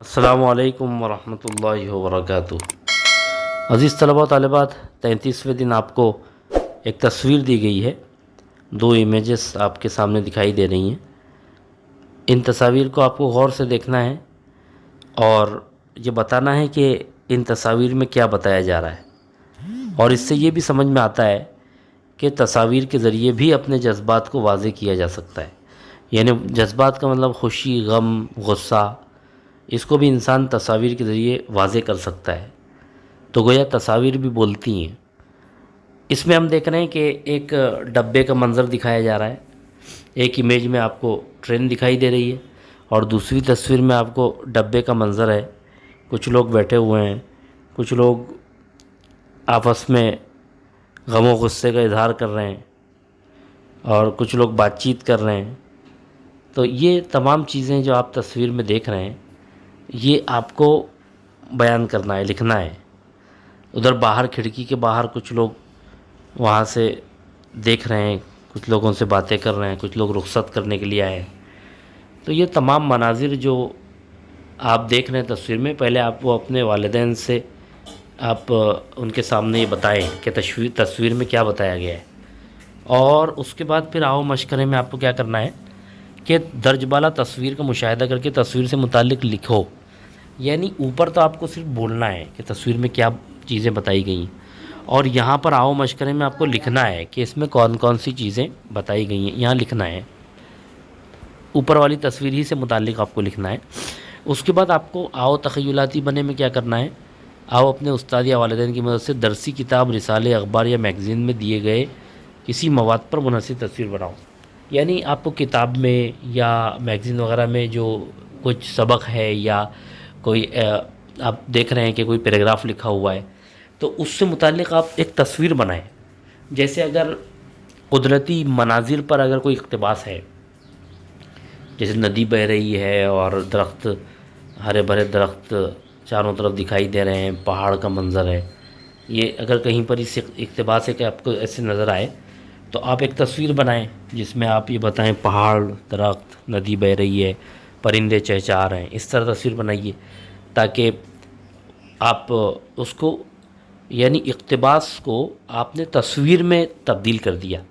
السلام علیکم ورحمۃ اللہ وبرکاتہ۔ عزیز طلباء و طالبات، 33ویں دن آپ کو ایک تصویر دی گئی ہے، دو امیجز آپ کے سامنے دکھائی دے رہی ہیں۔ ان تصاویر کو آپ کو غور سے دیکھنا ہے اور یہ بتانا ہے کہ ان تصاویر میں کیا بتایا جا رہا ہے، اور اس سے یہ بھی سمجھ میں آتا ہے کہ تصاویر کے ذریعے بھی اپنے جذبات کو واضح کیا جا سکتا ہے۔ یعنی جذبات کا مطلب خوشی، غم، غصہ، اس کو بھی انسان تصاویر کے ذریعے واضح کر سکتا ہے۔ تو گویا تصاویر بھی بولتی ہیں۔ اس میں ہم دیکھ رہے ہیں کہ ایک ڈبے کا منظر دکھایا جا رہا ہے۔ ایک امیج میں آپ کو ٹرین دکھائی دے رہی ہے اور دوسری تصویر میں آپ کو ڈبے کا منظر ہے۔ کچھ لوگ بیٹھے ہوئے ہیں، کچھ لوگ آپس میں غم و غصے کا اظہار کر رہے ہیں اور کچھ لوگ بات چیت کر رہے ہیں۔ تو یہ تمام چیزیں جو آپ تصویر میں دیکھ رہے ہیں، یہ آپ کو بیان کرنا ہے، لکھنا ہے۔ ادھر باہر کھڑکی کے باہر کچھ لوگ وہاں سے دیکھ رہے ہیں، کچھ لوگوں سے باتیں کر رہے ہیں، کچھ لوگ رخصت کرنے کے لیے آئے ہیں۔ تو یہ تمام مناظر جو آپ دیکھ رہے ہیں تصویر میں، پہلے آپ وہ اپنے والدین سے آپ ان کے سامنے یہ بتائیں کہ تصویر میں کیا بتایا گیا ہے، اور اس کے بعد پھر آؤ مشورے میں آپ کو کیا کرنا ہے کہ درج بالا تصویر کا مشاہدہ کر کے تصویر سے متعلق لکھو۔ یعنی اوپر تو آپ کو صرف بولنا ہے کہ تصویر میں کیا چیزیں بتائی گئی ہیں، اور یہاں پر آؤ مشورے میں آپ کو لکھنا ہے کہ اس میں کون کون سی چیزیں بتائی گئی ہیں، یہاں لکھنا ہے۔ اوپر والی تصویر ہی سے متعلق آپ کو لکھنا ہے۔ اس کے بعد آپ کو آؤ تخیلاتی بنے میں کیا کرنا ہے، آؤ اپنے استاد یا والدین کی مدد سے درسی کتاب، رسالے، اخبار یا میگزین میں دیے گئے کسی مواد پر منحصر تصویر بناؤ۔ یعنی آپ کو کتاب میں یا میگزین وغیرہ میں جو کچھ سبق ہے یا کوئی آپ دیکھ رہے ہیں کہ کوئی پیراگراف لکھا ہوا ہے، تو اس سے متعلق آپ ایک تصویر بنائیں۔ جیسے اگر قدرتی مناظر پر اگر کوئی اقتباس ہے، جیسے ندی بہہ رہی ہے اور درخت، ہرے بھرے درخت چاروں طرف دکھائی دے رہے ہیں، پہاڑ کا منظر ہے، یہ اگر کہیں پر اس اقتباس ہے کہ آپ کو ایسے نظر آئے، تو آپ ایک تصویر بنائیں جس میں آپ یہ بتائیں پہاڑ، درخت، ندی بہہ رہی ہے، پرندے چہچہا رہے ہیں۔ اس طرح تصویر بنائیے تاکہ آپ اس کو، یعنی اقتباس کو آپ نے تصویر میں تبدیل کر دیا۔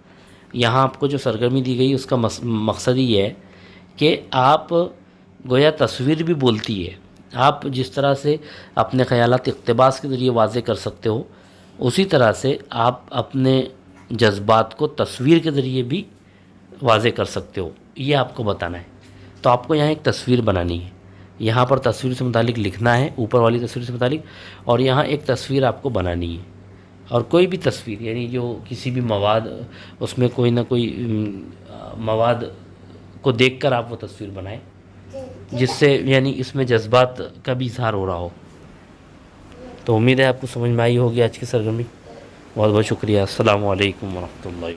یہاں آپ کو جو سرگرمی دی گئی اس کا مقصد یہ ہے کہ آپ گویا تصویر بھی بولتی ہے۔ آپ جس طرح سے اپنے خیالات اقتباس کے ذریعے واضح کر سکتے ہو، اسی طرح سے آپ اپنے جذبات کو تصویر کے ذریعے بھی واضح کر سکتے ہو، یہ آپ کو بتانا ہے۔ تو آپ کو یہاں ایک تصویر بنانی ہے، یہاں پر تصویر سے متعلق لکھنا ہے، اوپر والی تصویر سے متعلق، اور یہاں ایک تصویر آپ کو بنانی ہے۔ اور کوئی بھی تصویر، یعنی جو کسی بھی مواد، اس میں کوئی نہ کوئی مواد کو دیکھ کر آپ وہ تصویر بنائیں، جس سے یعنی اس میں جذبات کا بھی اظہار ہو رہا ہو۔ تو امید ہے آپ کو سمجھ میں آئی ہوگی آج کی سرگرمی۔ بہت بہت شکریہ۔ السلام علیکم ورحمۃ اللہ۔